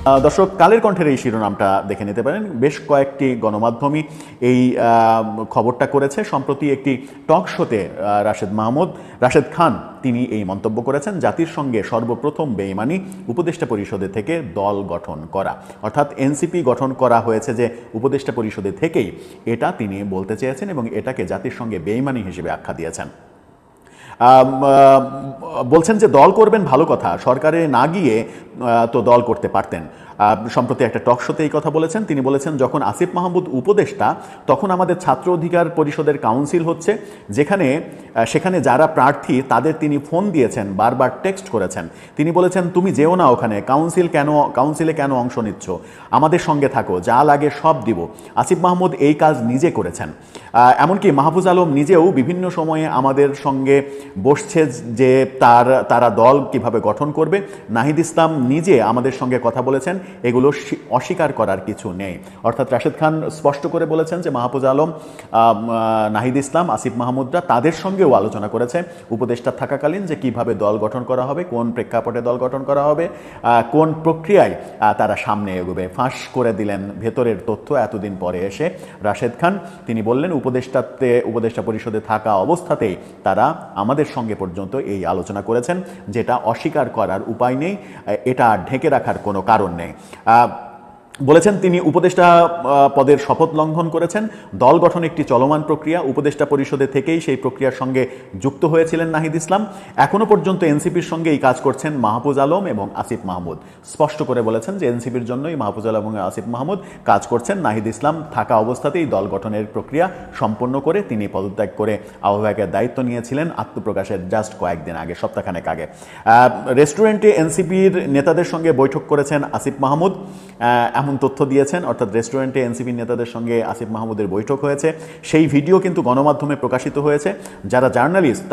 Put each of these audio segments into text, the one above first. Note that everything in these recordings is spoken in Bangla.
দর্শক, কালের কণ্ঠের এই শিরোনামটা দেখে নিতে পারেন। বেশ কয়েকটি গণমাধ্যমই এই খবরটা করেছে। সম্প্রতি একটি টক শোতে রাশেদ খান তিনি এই মন্তব্য করেছেন, জাতির সঙ্গে সর্বপ্রথম বেইমানি উপদেষ্টা পরিষদে থেকে দল গঠন করা, অর্থাৎ এনসিপি গঠন করা হয়েছে যে উপদেষ্টা পরিষদে থেকেই, এটা তিনি বলতে চেয়েছেন এবং এটাকে জাতির সঙ্গে বেইমানি হিসেবে আখ্যা দিয়েছেন। বলছেন যে দল করবেন ভালো কথা, সরকারে না গিয়ে তো দল করতে পারতেন। সম্প্রতি একটা টক শোতে এই কথা বলেছেন। তিনি বলেছেন, যখন আসিফ মাহমুদ উপদেষ্টা তখন আমাদের ছাত্র অধিকার পরিষদের কাউন্সিল হচ্ছে, সেখানে যারা প্রার্থী তাদের তিনি ফোন দিয়েছেন, বারবার টেক্সট করেছেন। তিনি বলেছেন, তুমি যেও না ওখানে, কাউন্সিলে কেন অংশ নিচ্ছ, আমাদের সঙ্গে থাকো, যা লাগে সব দিব। আসিফ মাহমুদ এই কাজ নিজে করেছেন। এমনকি মাহফুজ আলম নিজেও বিভিন্ন সময়ে আমাদের সঙ্গে বসছে যে তারা দল কিভাবে গঠন করবে। নাহিদ ইসলাম নিজে আমাদের সঙ্গে কথা বলেছেন, এগুলো অস্বীকার করার কিছু নেই। অর্থাৎ রাশেদ খান স্পষ্ট করে বলেছেন যে মাহফুজ আলম, নাহিদ ইসলাম, আসিফ মাহমুদরা তাদের সঙ্গেও আলোচনা করেছে উপদেষ্টা থাকাকালীন যে কিভাবে দল গঠন করা হবে, কোন প্রেক্ষাপটে দল গঠন করা হবে, কোন প্রক্রিয়ায় তারা সামনে এগোবে। ফাঁস করে দিলেন ভেতরের তথ্য এতদিন পরে এসে রাশেদ খান। তিনি বললেন, উপদেষ্টা পরিষদে থাকা অবস্থাতেই তারা আমাদের সঙ্গে পর্যন্ত এই আলোচনা করেছেন, যেটা অস্বীকার করার উপায় নেই, এটা ঢেকে রাখার কোনো কারণ নেই। বলেছেন তিনি উপদেষ্টা পদের শপথ লঙ্ঘন করেছেন। দল গঠন একটি চলমান প্রক্রিয়া, উপদেষ্টা পরিষদে থেকেই সেই প্রক্রিয়ার সঙ্গে যুক্ত হয়েছিলেন নাহিদ ইসলাম। এখনও পর্যন্ত এনসিপির সঙ্গে এই কাজ করছেন মাহফুজ আলম এবং আসিফ মাহমুদ। স্পষ্ট করে বলেছেন যে এনসিপির জন্যই মাহফুজ আলম এবং আসিফ মাহমুদ কাজ করছেন। নাহিদ ইসলাম থাকা অবস্থাতেই দল গঠনের প্রক্রিয়া সম্পন্ন করে তিনি পদত্যাগ করে আহ্বায়কের দায়িত্ব নিয়েছিলেন আত্মপ্রকাশের জাস্ট কয়েকদিন আগে, সপ্তাহখানেক আগে। রেস্টুরেন্টে এনসিপির নেতাদের সঙ্গে বৈঠক করেছেন আসিফ মাহমুদ, এমন তথ্য দিয়েছেন। অর্থাৎ রেস্টুরেন্টে এনসিপির নেতাদের সঙ্গে আসিফ মাহমুদের বৈঠক হয়েছে, সেই ভিডিও কিন্তু গণমাধ্যমে প্রকাশিত হয়েছে। যারা জার্নালিস্ট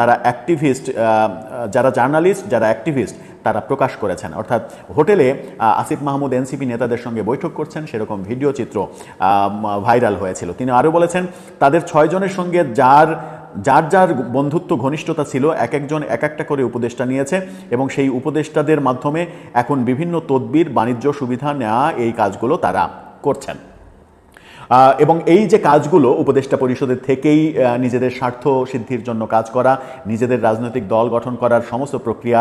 যারা অ্যাক্টিভিস্ট তারা প্রকাশ করেছেন। অর্থাৎ হোটেলে আসিফ মাহমুদ এনসিপি নেতাদের সঙ্গে বৈঠক করছেন, সেরকম ভিডিও চিত্র ভাইরাল হয়েছিল। তিনি আরও বলেছেন, তাদের 6 জনের সঙ্গে যার বন্ধুত্ব ঘনিষ্ঠতা ছিল, এক একজন এক একটা করে উপদেষ্টা নিয়েছে এবং সেই উপদেষ্টাদের মাধ্যমে এখন বিভিন্ন তদবির, বাণিজ্য সুবিধা নেওয়া, এই কাজগুলো তারা করছেন। এবং এই যে কাজগুলো উপদেষ্টা পরিষদের থেকেই নিজেদের স্বার্থ সিদ্ধির জন্য কাজ করা, নিজেদের রাজনৈতিক দল গঠন করার সমস্ত প্রক্রিয়া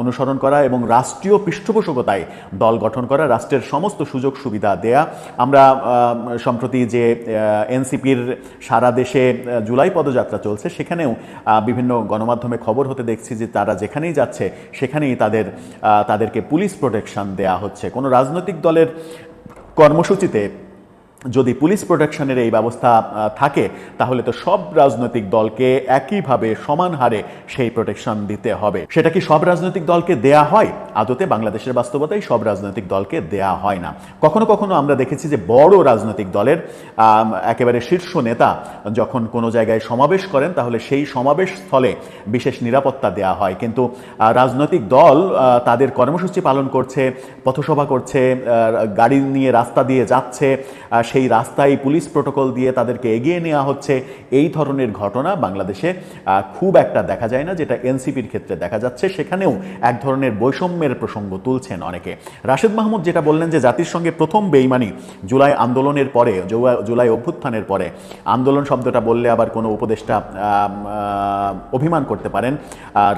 অনুসরণ করা এবং রাষ্ট্রীয় পৃষ্ঠপোষকতায় দল গঠন করা, রাষ্ট্রের সমস্ত সুযোগ সুবিধা দেয়া। আমরা সম্প্রতি যে এনসিপির সারা দেশে জুলাই পদযাত্রা চলছে, সেখানেও বিভিন্ন গণমাধ্যমে খবর হতে দেখছি যে তারা যেখানেই যাচ্ছে সেখানেই তাদেরকে পুলিশ প্রোটেকশন দেয়া হচ্ছে। কোনো রাজনৈতিক দলের কর্মসূচিতে যদি পুলিশ প্রোটেকশনের এই ব্যবস্থা থাকে, তাহলে তো সব রাজনৈতিক দলকে একইভাবে সমান হারে সেই প্রোটেকশন দিতে হবে। সেটা কি সব রাজনৈতিক দলকে দেয়া হয়? আদতে বাংলাদেশের বাস্তবতায় সব রাজনৈতিক দলকে দেয়া হয় না। কখনো কখনো আমরা দেখেছি যে বড় রাজনৈতিক দলের একেবারে শীর্ষ নেতা যখন কোনো জায়গায় সমাবেশ করেন, তাহলে সেই সমাবেশ স্থলে বিশেষ নিরাপত্তা দেয়া হয়। কিন্তু রাজনৈতিক দল তাদের কর্মসূচি পালন করছে, পথসভা করছে, গাড়ি নিয়ে রাস্তা দিয়ে যাচ্ছে, সেই রাস্তায় পুলিশ প্রোটোকল দিয়ে তাদেরকে এগিয়ে নেওয়া হচ্ছে, এই ধরনের ঘটনা বাংলাদেশে খুব একটা দেখা যায় না, যেটা এনসিপির ক্ষেত্রে দেখা যাচ্ছে। সেখানেও এক ধরনের বৈষম্যের প্রসঙ্গ তুলছেন অনেকে। রাশেদ মাহমুদ যেটা বললেন যে জাতির সঙ্গে প্রথম বেইমানি জুলাই আন্দোলনের পরে, জুলাই অভ্যুত্থানের পরে। আন্দোলন শব্দটা বললে আবার কোনো উপদেষ্টা অভিমান করতে পারেন,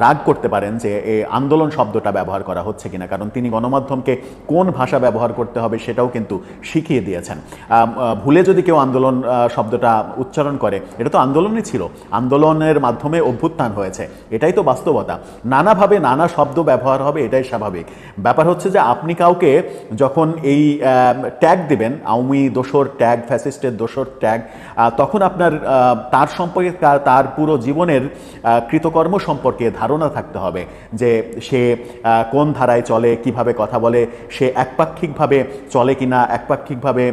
রাগ করতে পারেন যে এই আন্দোলন শব্দটা ব্যবহার করা হচ্ছে কিনা, কারণ তিনি গণমাধ্যমকে কোন ভাষা ব্যবহার করতে হবে সেটাও কিন্তু শিখিয়ে দিয়েছেন। ভুলে যদি কেউ আন্দোলন শব্দটা উচ্চারণ করে, এটা তো আন্দোলনই ছিল, আন্দোলনের মাধ্যমে অভ্যুত্থান হয়েছে, এটাই তো বাস্তবতা। নানাভাবে নানা শব্দ ব্যবহার হবে, এটাই স্বাভাবিক। ব্যাপার হচ্ছে যে আপনি কাউকে যখন এই ট্যাগ দেবেন, আওয়ামী দোসর ট্যাগ, ফ্যাসিস্টের দোসর ট্যাগ, তখন আপনার তার সম্পর্কে, তার পুরো জীবনের কৃতকর্ম সম্পর্কে ধারণা থাকতে হবে যে সে কোন ধারায় চলে, কিভাবে কথা বলে, সে একপাক্ষিকভাবে চলে কিনা, একপাক্ষিকভাবে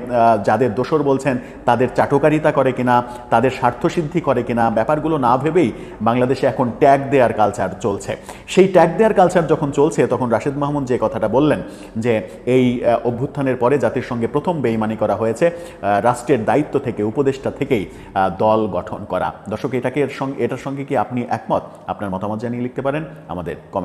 যাদের দোসর বলছেন তাদের চাটকারিতা করে কিনা, তাদের স্বার্থসিদ্ধি করে কিনা, ব্যাপারগুলো না ভেবেই বাংলাদেশে এখন ট্যাগ দেওয়ার কালচার চলছে। সেই ট্যাগ দেওয়ার কালচার যখন চলছে, তখন রাশেদ মাহমুদ যে কথাটা বললেন যে এই অভ্যুত্থানের পরে জাতির সঙ্গে প্রথম বেইমানি করা হয়েছে, রাষ্ট্রের দায়িত্ব থেকে, উপদেষ্টা থেকেই দল গঠন করা। দর্শক, এটার সঙ্গে কি আপনি একমত? আপনার মতামত জানিয়ে লিখতে পারেন আমাদের কমেন্ট।